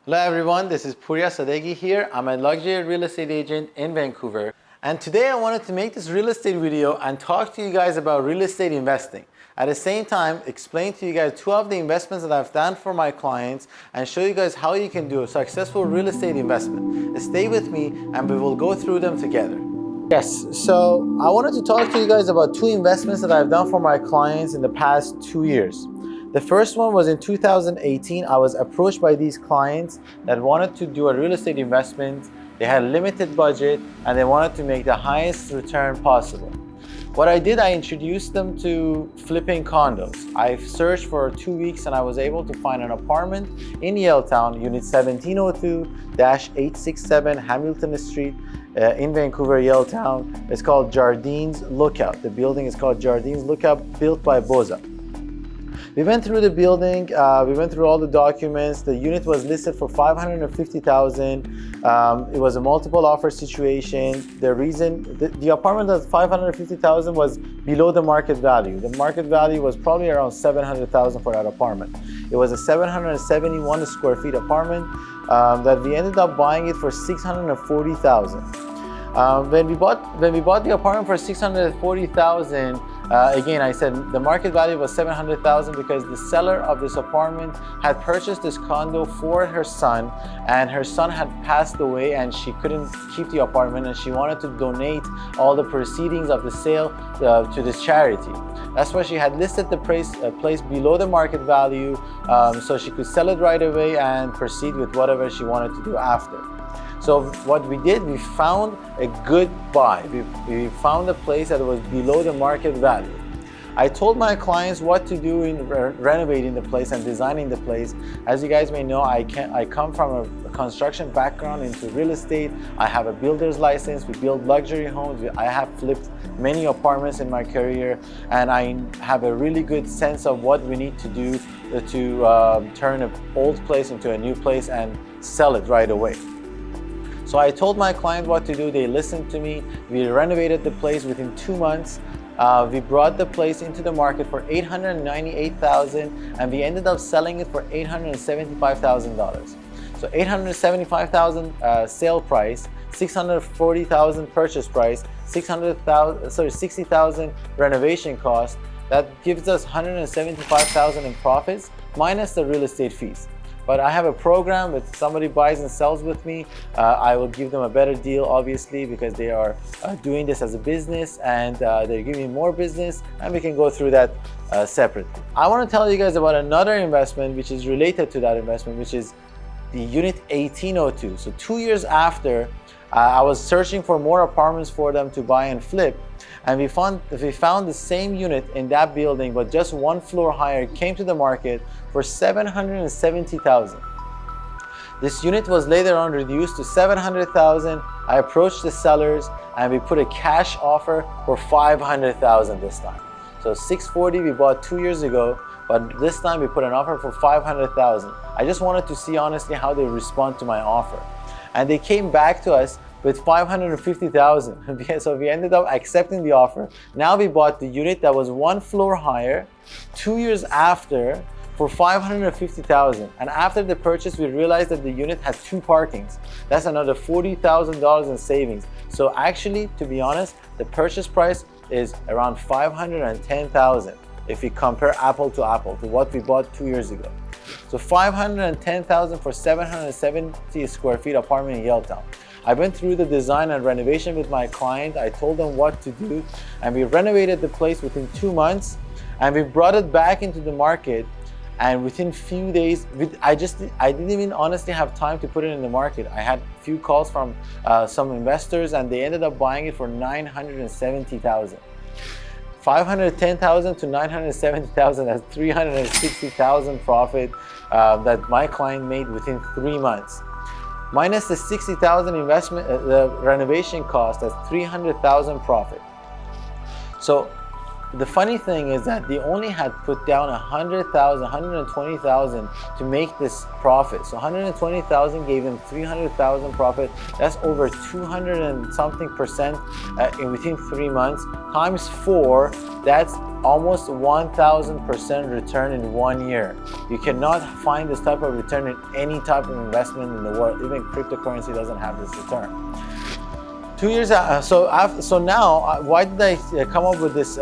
Hello everyone, this is Pouria Sadeghi here. I'm a luxury real estate agent in Vancouver. And today I wanted to make this real estate video and talk to you guys about real estate investing. At the same time, explain to you guys two of the investments that I've done for my clients and show you guys how you can do a successful real estate investment. Stay with me and we will go through them together. Yes, so I wanted to talk to you guys about two investments that I've done for my clients in the past 2 years. The first one was in 2018. I was approached by these clients that wanted to do a real estate investment. They had a limited budget and they wanted to make the highest return possible. What I did, I introduced them to flipping condos. I searched for 2 weeks and I was able to find an apartment in Yaletown, unit 1702-867 Hamilton Street in Vancouver, Yaletown. It's called Jardines Lookout. The building is called Jardines Lookout, built by Boza. We went through the building, we went through all the documents. The unit was listed for $550,000. It was a multiple offer situation. The apartment at $550,000 was below the market value. The market value was probably around $700,000 for that apartment. It was a 771 square feet apartment that we ended up buying it for $640,000. When we bought the apartment for $640,000, again, I said the market value was $700,000 because the seller of this apartment had purchased this condo for her son, and her son had passed away and she couldn't keep the apartment and she wanted to donate all the proceedings of the sale to this charity. That's why she had listed the place below the market value so she could sell it right away and proceed with whatever she wanted to do after. So what we did, we found a good buy. We found a place that was below the market value. I told my clients what to do in renovating the place and designing the place. As you guys may know, I come from a construction background into real estate. I have a builder's license. We build luxury homes. I have flipped many apartments in my career, and I have a really good sense of what we need to do to turn an old place into a new place and sell it right away. So I told my client what to do. They listened to me. We renovated the place within 2 months. We brought the place into the market for $898,000 and we ended up selling it for $875,000. So $875,000 sale price, $640,000 purchase price, $60,000 renovation cost. That gives us $175,000 in profits minus the real estate fees. But I have a program. If somebody buys and sells with me, I will give them a better deal, obviously, because they are doing this as a business and they're giving me more business, and we can go through that separately. I want to tell you guys about another investment which is related to that investment, which is the unit 1802. So 2 years after, I was searching for more apartments for them to buy and flip, and we found the same unit in that building, but just one floor higher, came to the market for $770,000. This unit was later on reduced to $700,000. I approached the sellers and we put a cash offer for $500,000 this time. So $640,000 we bought 2 years ago, but this time we put an offer for $500,000. I just wanted to see honestly how they respond to my offer. And they came back to us with $550,000. So we ended up accepting the offer. Now we bought the unit that was one floor higher 2 years after for $550,000. And after the purchase, we realized that the unit had 2 parkings. That's another $40,000 in savings. So actually, to be honest, the purchase price is around $510,000 if we compare apple to apple to what we bought 2 years ago. So $510,000 for 770 square feet apartment in Yaletown. I went through the design and renovation with my client. I told them what to do, and we renovated the place within 2 months, and we brought it back into the market. And within few days, I didn't even honestly have time to put it in the market. I had a few calls from some investors, and they ended up buying it for $970,000. $510,000 to $970,000, that's $360,000 profit that my client made within 3 months. Minus the $60,000 investment, the renovation cost, that's $300,000 profit. So the funny thing is that they only had put down 100,000, 120,000 to make this profit. So 120,000 gave them 300,000 profit. That's over 200 and something percent in within 3 months. Times 4, that's almost 1,000% return in 1 year. You cannot find this type of return in any type of investment in the world. Even cryptocurrency doesn't have this return. 2 years so now, why did I come up with this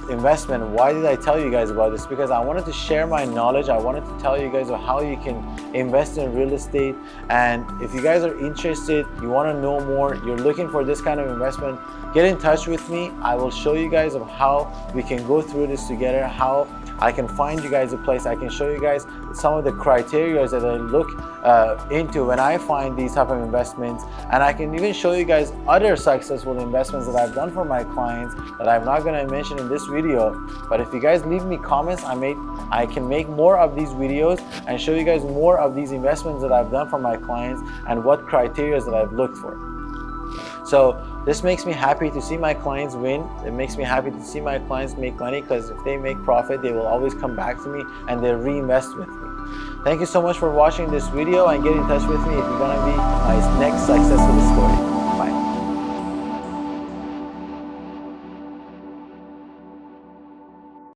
investment? Why did I tell you guys about this? Because I wanted to share my knowledge. I wanted to tell you guys how you can invest in real estate. And if you guys are interested, you want to know more, you're looking for this kind of investment, get in touch with me. I will show you guys of how we can go through this together, how I can find you guys a place. I can show you guys some of the criteria that I look into when I find these type of investments, and I can even show you guys other successful investments that I've done for my clients that I'm not going to mention in this video. But if you guys leave me comments, I can make more of these videos and show you guys more of these investments that I've done for my clients and what criteria that I've looked for. So this makes me happy to see my clients win. It makes me happy to see my clients make money, because if they make profit, they will always come back to me and they reinvest with me. Thank you so much for watching this video, and get in touch with me if you're gonna be my next successful story.